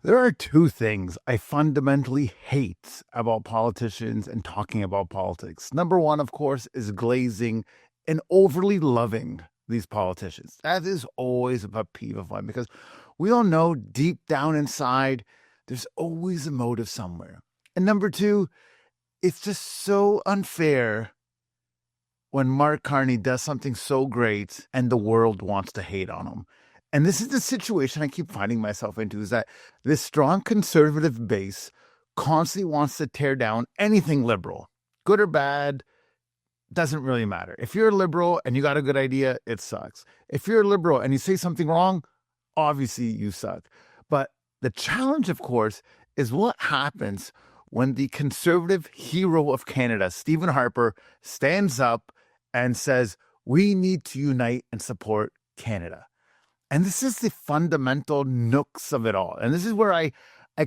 There are two things I fundamentally hate about politicians and talking about politics. Number one, of course, is glazing and overly loving these politicians. That is always a pet peeve of mine because we all know deep down inside, there's always a motive somewhere. And number two, it's just so unfair when Mark Carney does something so great and the world wants to hate on him. And this is the situation I keep finding myself into, is that this strong conservative base constantly wants to tear down anything liberal, good or bad, doesn't really matter. If you're a liberal and you got a good idea, it sucks. If you're a liberal and you say something wrong, obviously you suck. But the challenge, of course, is what happens when the conservative hero of Canada, Stephen Harper, stands up and says, we need to unite and support Canada. And this is the fundamental nooks of it all. And this is where I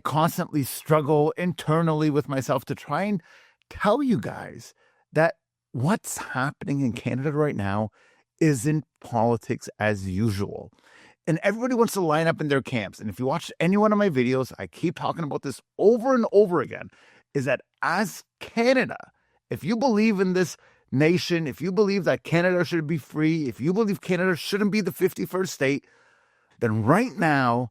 constantly struggle internally with myself to try and tell you guys that what's happening in Canada right now isn't politics as usual. And everybody wants to line up in their camps. And if you watch any one of my videos, I keep talking about this over and over again, is that as Canada, if you believe in this nation, if you believe that Canada should be free, if you believe Canada shouldn't be the 51st state, then right now,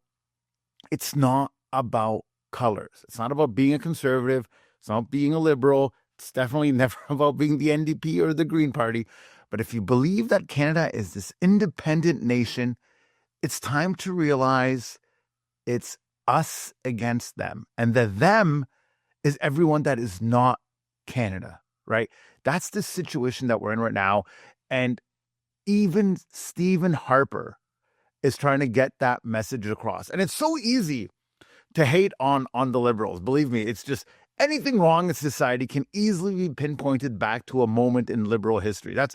it's not about colors. It's not about being a conservative. It's not being a liberal. It's definitely never about being the NDP or the Green Party. But if you believe that Canada is this independent nation, it's time to realize it's us against them. And the them is everyone that is not Canada, right? That's the situation that we're in right now. And even Stephen Harper is trying to get that message across. And it's so easy to hate on the liberals. Believe me, it's just anything wrong in society can easily be pinpointed back to a moment in liberal history. That's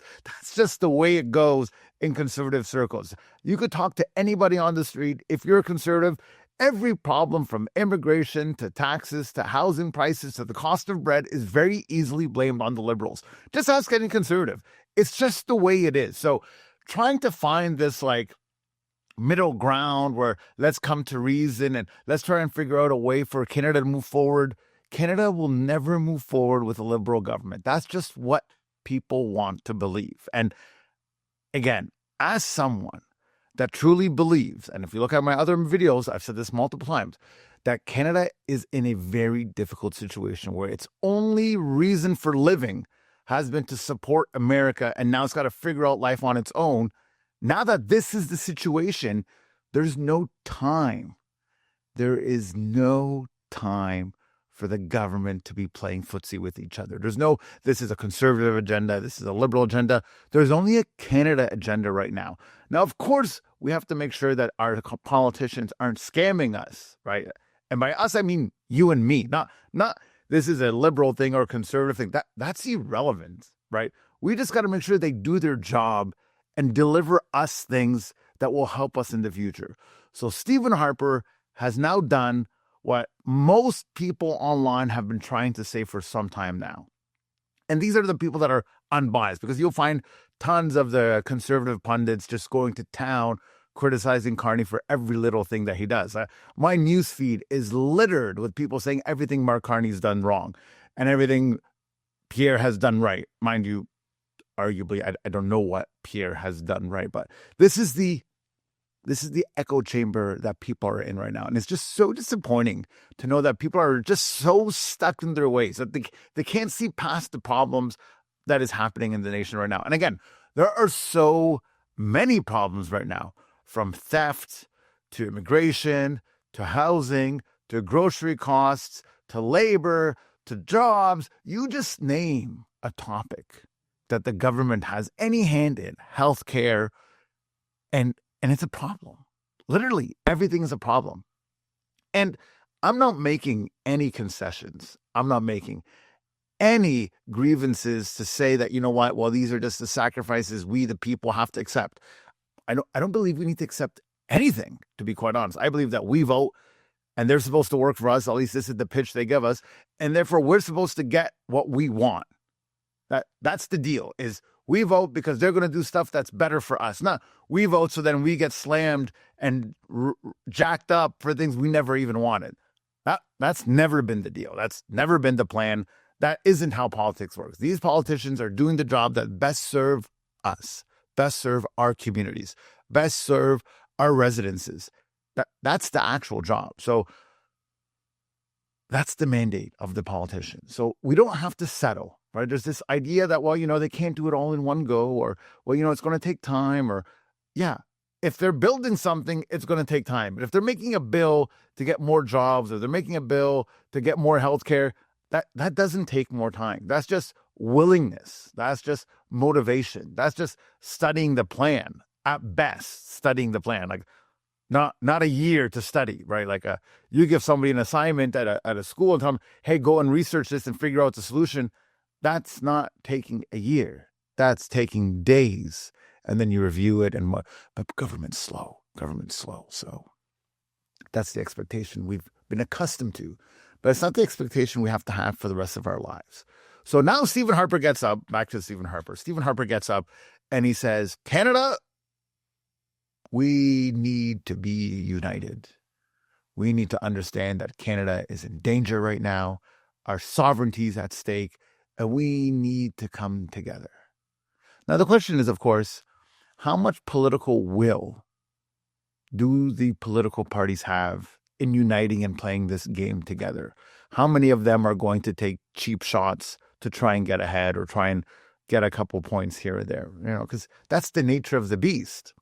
just the way it goes in conservative circles. You could talk to anybody on the street. If you're a conservative, every problem from immigration to taxes to housing prices to the cost of bread is very easily blamed on the liberals. Just ask any conservative. It's just the way it is. So trying to find this middle ground where let's come to reason and let's try and figure out a way for Canada to move forward. Canada will never move forward with a liberal government. That's just what people want to believe. And again, as someone that truly believes, and if you look at my other videos, I've said this multiple times, that Canada is in a very difficult situation where its only reason for living has been to support America, and now it's got to figure out life on its own. Now that this is the situation, there's no time. There is no time for the government to be playing footsie with each other. There's no, this is a conservative agenda, this is a liberal agenda. There's only a Canada agenda right now. Now, of course, we have to make sure that our politicians aren't scamming us, right? And by us, I mean you and me. Not this is a liberal thing or a conservative thing. That's irrelevant, right? We just got to make sure they do their job and deliver us things that will help us in the future. So Stephen Harper has now done what most people online have been trying to say for some time now. And these are the people that are unbiased, because you'll find tons of the conservative pundits just going to town criticizing Carney for every little thing that he does. My news feed is littered with people saying everything Mark Carney's done wrong and everything Pierre has done right. Mind you, arguably, I don't know what Pierre has done right, but this is the echo chamber that people are in right now. And it's just so disappointing to know that people are just so stuck in their ways that they can't see past the problems that is happening in the nation right now. And again, there are so many problems right now, from theft to immigration to housing to grocery costs to labor to jobs. You just name a topic that the government has any hand in, healthcare, and it's a problem. Literally, everything is a problem. And I'm not making any concessions. I'm not making any grievances to say that, you know what, well, these are just the sacrifices we, the people, have to accept. I don't believe we need to accept anything, to be quite honest. I believe that we vote and they're supposed to work for us. At least this is the pitch they give us. And therefore, we're supposed to get what we want. That's the deal, is We vote because they're going to do stuff that's better for us. No, we vote so then we get slammed and jacked up for things we never even wanted. That's never been the deal. That's never been the plan. That isn't how politics works. These politicians are doing the job that best serve us, best serve our communities, best serve our residences. That's the actual job. So that's the mandate of the politician. So we don't have to settle, right? There's this idea that, well, they can't do it all in one go, or, well, it's going to take time, or, yeah, if they're building something, it's going to take time. But if they're making a bill to get more jobs, or they're making a bill to get more healthcare, that doesn't take more time. That's just willingness. That's just motivation. That's just studying the plan. At best, studying the plan. Like, not a year to study, right? Like you give somebody an assignment at a school and tell them, hey, go and research this and figure out the solution. That's not taking a year. That's taking days. And then you review it but government's slow. So that's the expectation we've been accustomed to. But it's not the expectation we have to have for the rest of our lives. So now Stephen Harper gets up, back to Stephen Harper. Stephen Harper gets up and he says, Canada, we need to be united. We need to understand that Canada is in danger right now. Our sovereignty is at stake, and we need to come together. Now, the question is, of course, how much political will do the political parties have in uniting and playing this game together? How many of them are going to take cheap shots to try and get ahead or try and get a couple points here or there? Because that's the nature of the beast.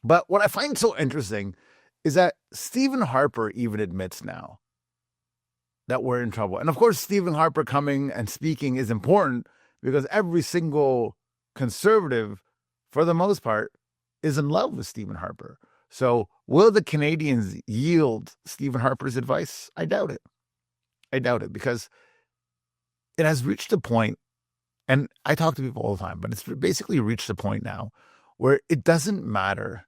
But what I find so interesting is that Stephen Harper even admits now that we're in trouble. And of course, Stephen Harper coming and speaking is important because every single conservative, for the most part, is in love with Stephen Harper. So will the Canadians yield Stephen Harper's advice? I doubt it. Because it has reached a point, and I talk to people all the time, but it's basically reached a point now where it doesn't matter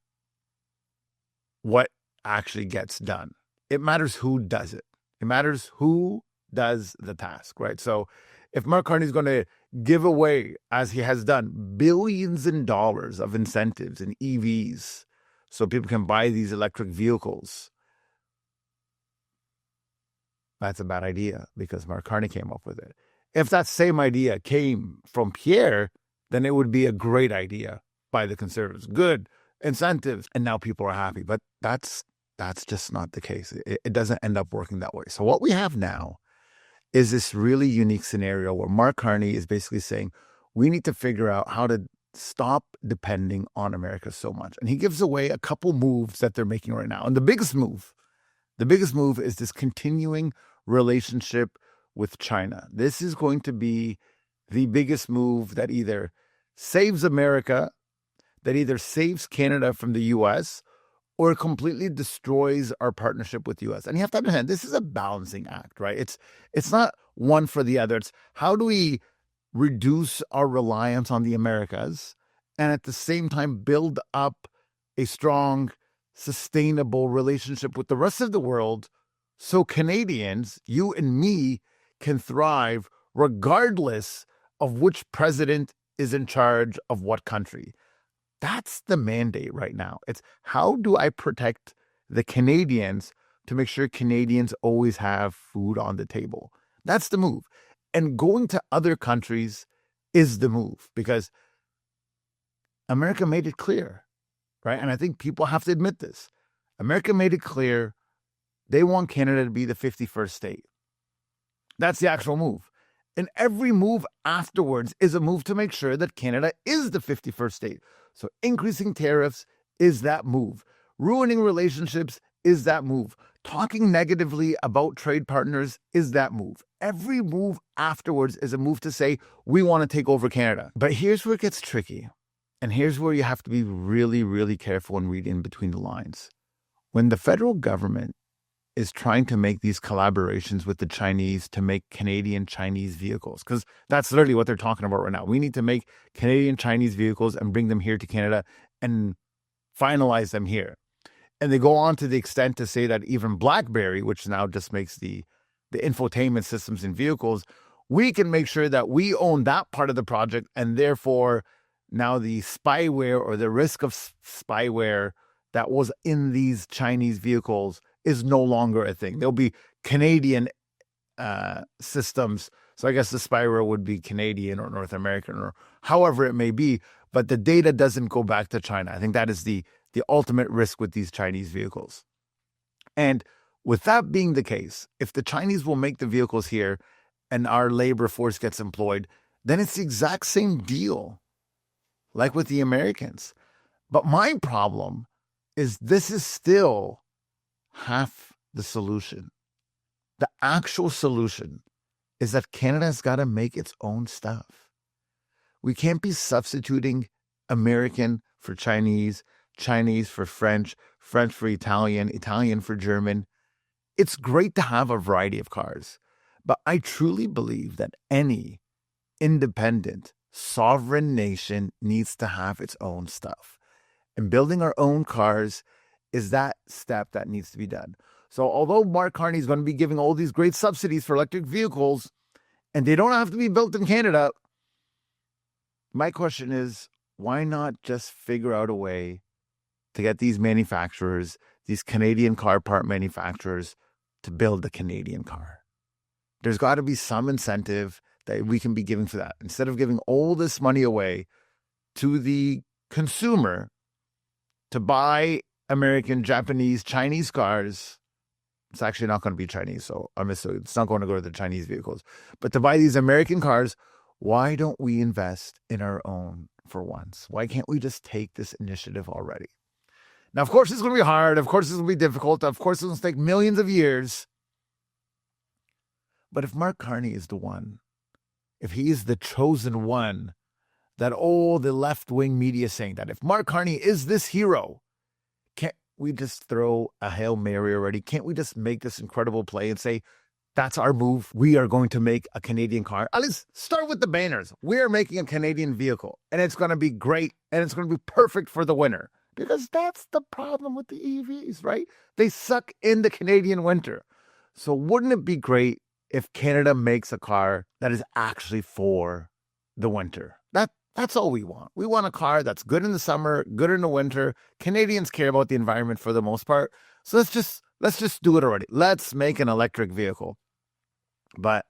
what actually gets done. It matters who does it. It matters who does the task, right? So if Mark Carney is going to give away, as he has done, billions in dollars of incentives in EVs so people can buy these electric vehicles, that's a bad idea because Mark Carney came up with it. If that same idea came from Pierre, then it would be a great idea by the Conservatives. Good incentives, and now people are happy. But that's just not the case. It doesn't end up working that way. So what we have now is this really unique scenario where Mark Carney is basically saying we need to figure out how to stop depending on America so much. And he gives away a couple moves that they're making right now. And the biggest move is this continuing relationship with China. This is going to be the biggest move that either saves America, that either saves Canada from the U.S., or completely destroys our partnership with the U.S. And you have to understand, this is a balancing act, right? It's not one for the other. It's how do we reduce our reliance on the Americas and at the same time build up a strong, sustainable relationship with the rest of the world so Canadians, you and me, can thrive regardless of which president is in charge of what country. That's the mandate right now. It's how do I protect the Canadians to make sure Canadians always have food on the table? That's the move. And going to other countries is the move because America made it clear, right? And I think people have to admit this. America made it clear they want Canada to be the 51st state. That's the actual move. And every move afterwards is a move to make sure that Canada is the 51st state. So increasing tariffs is that move. Ruining relationships is that move. Talking negatively about trade partners is that move. Every move afterwards is a move to say, we want to take over Canada. But here's where it gets tricky. And here's where you have to be really, really careful and read in between the lines. When the federal government is trying to make these collaborations with the Chinese to make Canadian-Chinese vehicles, because that's literally what they're talking about right now. We need to make Canadian-Chinese vehicles and bring them here to Canada and finalize them here. And they go on to the extent to say that even BlackBerry, which now just makes the infotainment systems in vehicles, we can make sure that we own that part of the project and therefore now the spyware or the risk of spyware that was in these Chinese vehicles is no longer a thing. There'll be Canadian systems. So I guess the spyware would be Canadian or North American or however it may be, but the data doesn't go back to China. I think that is the ultimate risk with these Chinese vehicles. And with that being the case, if the Chinese will make the vehicles here and our labor force gets employed, then it's the exact same deal, like with the Americans. But my problem is this is still half the solution. The actual solution is that Canada's got to make its own stuff. We can't be substituting American for Chinese, Chinese for French, French for Italian, Italian for German. It's great to have a variety of cars, but I truly believe that any independent, sovereign nation needs to have its own stuff. And building our own cars is that step that needs to be done. So although Mark Carney is going to be giving all these great subsidies for electric vehicles, and they don't have to be built in Canada, my question is, why not just figure out a way to get these manufacturers, these Canadian car part manufacturers, to build a Canadian car? There's got to be some incentive that we can be giving for that. Instead of giving all this money away to the consumer to buy American, Japanese, Chinese cars, it's actually not going to be Chinese, so it's not going to go to the Chinese vehicles. But to buy these American cars, why don't we invest in our own for once? Why can't we just take this initiative already? Now, of course, it's going to be hard. Of course, it's going to be difficult. Of course, it's going to take millions of years. But if Mark Carney is the one, if he is the chosen one, that all the left-wing media is saying that if Mark Carney is this hero, can't we just throw a Hail Mary already? Can't we just make this incredible play and say, that's our move. We are going to make a Canadian car. At least start with the banners. We are making a Canadian vehicle, and it's going to be great, and it's going to be perfect for the winter. Because that's the problem with the EVs, right? They suck in the Canadian winter. So wouldn't it be great if Canada makes a car that is actually for the winter? That's all we want. We want a car that's good in the summer, good in the winter. Canadians care about the environment for the most part. So let's just do it already. Let's make an electric vehicle. But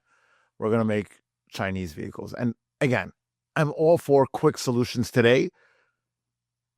we're going to make Chinese vehicles. And again, I'm all for quick solutions today.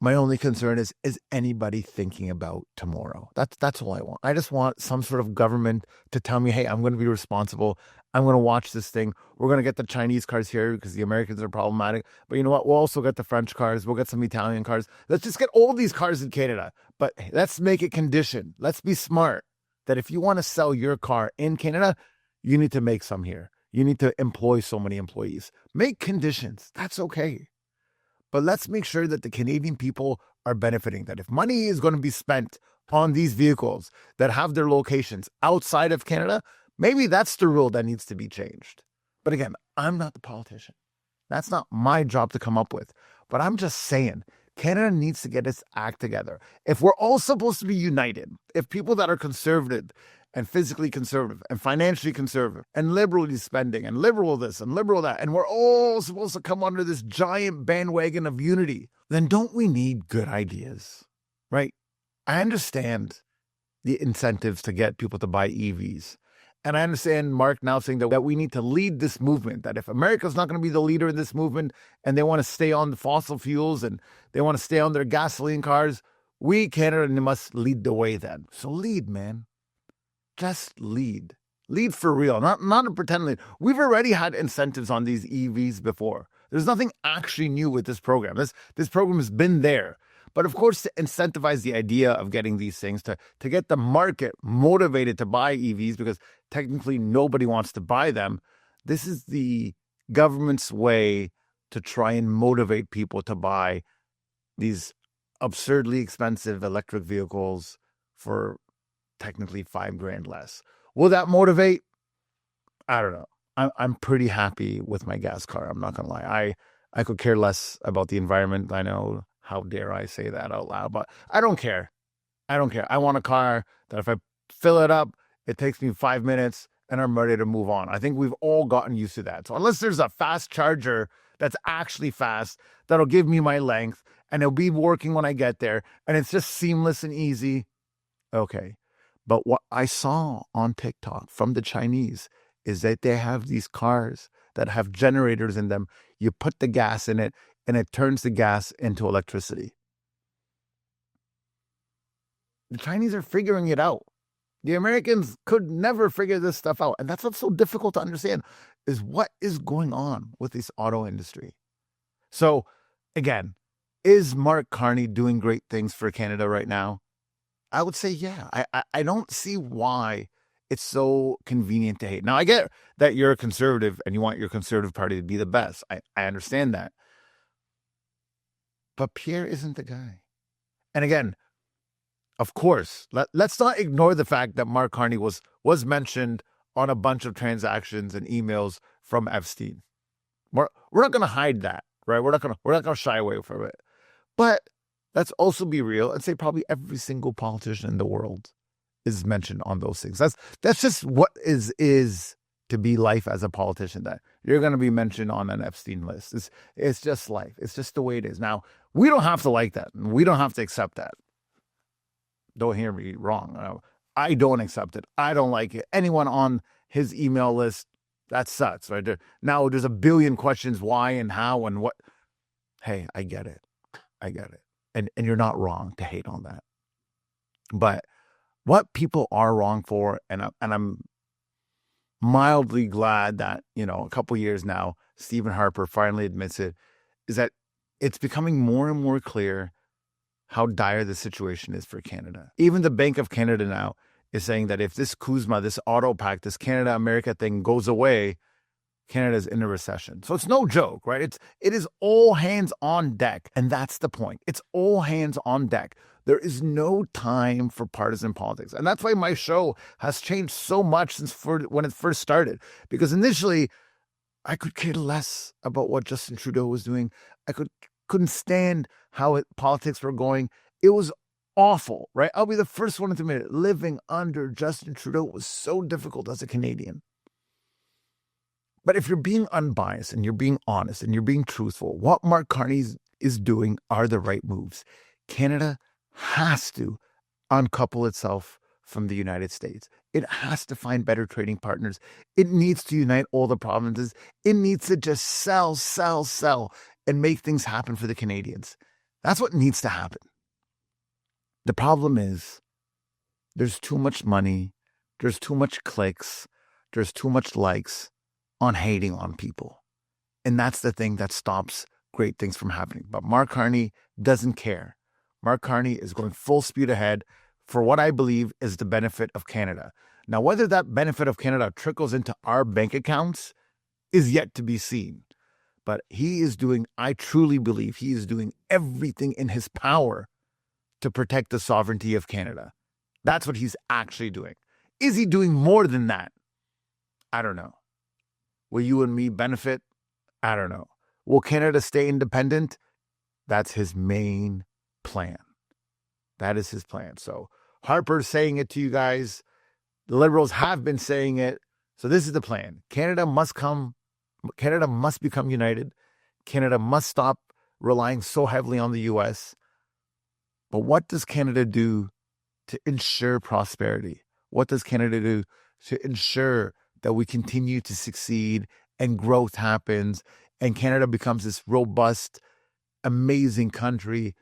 My only concern is anybody thinking about tomorrow? That's all I want. I just want some sort of government to tell me, hey, I'm going to be responsible. I'm going to watch this thing. We're going to get the Chinese cars here because the Americans are problematic. But you know what? We'll also get the French cars. We'll get some Italian cars. Let's just get all these cars in Canada. But let's make it conditioned. Let's be smart that if you want to sell your car in Canada, you need to make some here. You need to employ so many employees. Make conditions. That's okay. But let's make sure that the Canadian people are benefiting, that if money is going to be spent on these vehicles that have their locations outside of Canada, maybe that's the rule that needs to be changed. But again, I'm not the politician. That's not my job to come up with. But I'm just saying, Canada needs to get its act together. If we're all supposed to be united, if people that are conservative and physically conservative and financially conservative and liberally spending and liberal this and liberal that, and we're all supposed to come under this giant bandwagon of unity, then don't we need good ideas, right? I understand the incentives to get people to buy EVs. And I understand Mark now saying that we need to lead this movement, that if America's not going to be the leader in this movement and they want to stay on the fossil fuels and they want to stay on their gasoline cars, we, Canada, must lead the way then. So lead, man. Just lead. Lead for real, not a pretend lead. We've already had incentives on these EVs before. There's nothing actually new with this program. This program has been there. But of course, to incentivize the idea of getting these things, to get the market motivated to buy EVs, because technically nobody wants to buy them, this is the government's way to try and motivate people to buy these absurdly expensive electric vehicles for technically $5,000 less. Will that motivate? I don't know. I'm pretty happy with my gas car. I'm not gonna lie. I could care less about the environment. I know, how dare I say that out loud, but I don't care. I want a car that if I fill it up, it takes me 5 minutes and I'm ready to move on. I think we've all gotten used to that. So unless there's a fast charger that's actually fast, that'll give me my length, and it'll be working when I get there, and it's just seamless and easy. Okay. But what I saw on TikTok from the Chinese is that they have these cars that have generators in them. You put the gas in it, and it turns the gas into electricity. The Chinese are figuring it out. The Americans could never figure this stuff out. And that's what's so difficult to understand, is what is going on with this auto industry. So, again, is Mark Carney doing great things for Canada right now? I would say, yeah. I don't see why it's so convenient to hate. Now, I get that you're a conservative and you want your conservative party to be the best. I understand that. But Pierre isn't the guy. And again, of course, let's not ignore the fact that Mark Carney was mentioned on a bunch of transactions and emails from Epstein. We're not going to hide that, right? We're not going to shy away from it. But let's also be real and say probably every single politician in the world is mentioned on those things. That's just what is to be life as a politician, that you're going to be mentioned on an Epstein list. It's just life. It's just the way it is. Now, we don't have to like that. We don't have to accept that. Don't hear me wrong. I don't accept it. I don't like it. Anyone on his email list, that sucks, right? Now there's a billion questions, why and how and what. Hey, I get it. And you're not wrong to hate on that. But what people are wrong for, and I'm mildly glad that, a couple years now, Stephen Harper finally admits it, is that it's becoming more and more clear how dire the situation is for Canada. Even the Bank of Canada now is saying that if this CUSMA, this auto pact, this Canada-America thing goes away, Canada's in a recession. So it's no joke, right? It is all hands on deck. And that's the point. It's all hands on deck. There is no time for partisan politics. And that's why my show has changed so much since when it first started. Because initially, I could care less about what Justin Trudeau was doing. I couldn't stand how politics were going. It was awful, right? I'll be the first one to admit it. Living under Justin Trudeau was so difficult as a Canadian. But if you're being unbiased and you're being honest and you're being truthful, what Mark Carney is doing are the right moves. Canada has to uncouple itself from the United States. It has to find better trading partners. It needs to unite all the provinces. It needs to just sell, and make things happen for the Canadians. That's what needs to happen. The problem is there's too much money, there's too much clicks, there's too much likes on hating on people. And that's the thing that stops great things from happening. But Mark Carney doesn't care. Mark Carney is going full speed ahead for what I believe is the benefit of Canada. Now, whether that benefit of Canada trickles into our bank accounts is yet to be seen. But I truly believe he is doing everything in his power to protect the sovereignty of Canada. That's what he's actually doing. Is he doing more than that? I don't know. Will you and me benefit? I don't know. Will Canada stay independent? That's his main plan. That is his plan. So Harper's saying it to you guys. The Liberals have been saying it. So this is the plan. Canada must become united. Canada must stop relying so heavily on the U.S. But what does Canada do to ensure prosperity? What does Canada do to ensure that we continue to succeed and growth happens and Canada becomes this robust, amazing country?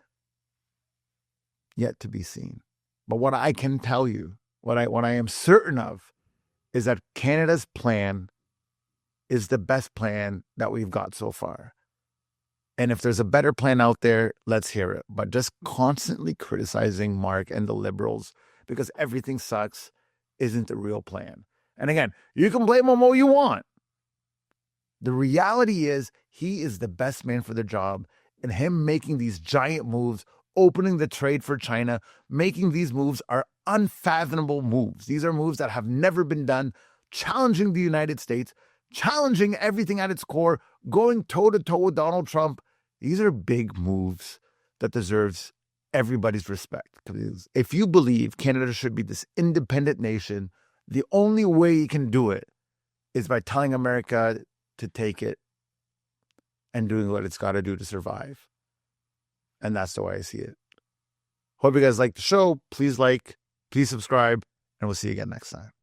Yet to be seen. But what I can tell you, what I am certain of, is that Canada's plan is the best plan that we've got so far. And if there's a better plan out there, let's hear it. But just constantly criticizing Mark and the Liberals because everything sucks isn't the real plan. And again, you can blame him all you want. The reality is he is the best man for the job, and him making these giant moves, opening the trade for China, making these moves are unfathomable moves. These are moves that have never been done, challenging the United States, challenging everything at its core, going toe-to-toe with Donald Trump. These are big moves that deserves everybody's respect. Because if you believe Canada should be this independent nation, the only way you can do it is by telling America to take it and doing what it's got to do to survive. And that's the way I see it. Hope you guys like the show. Please like, please subscribe, and we'll see you again next time.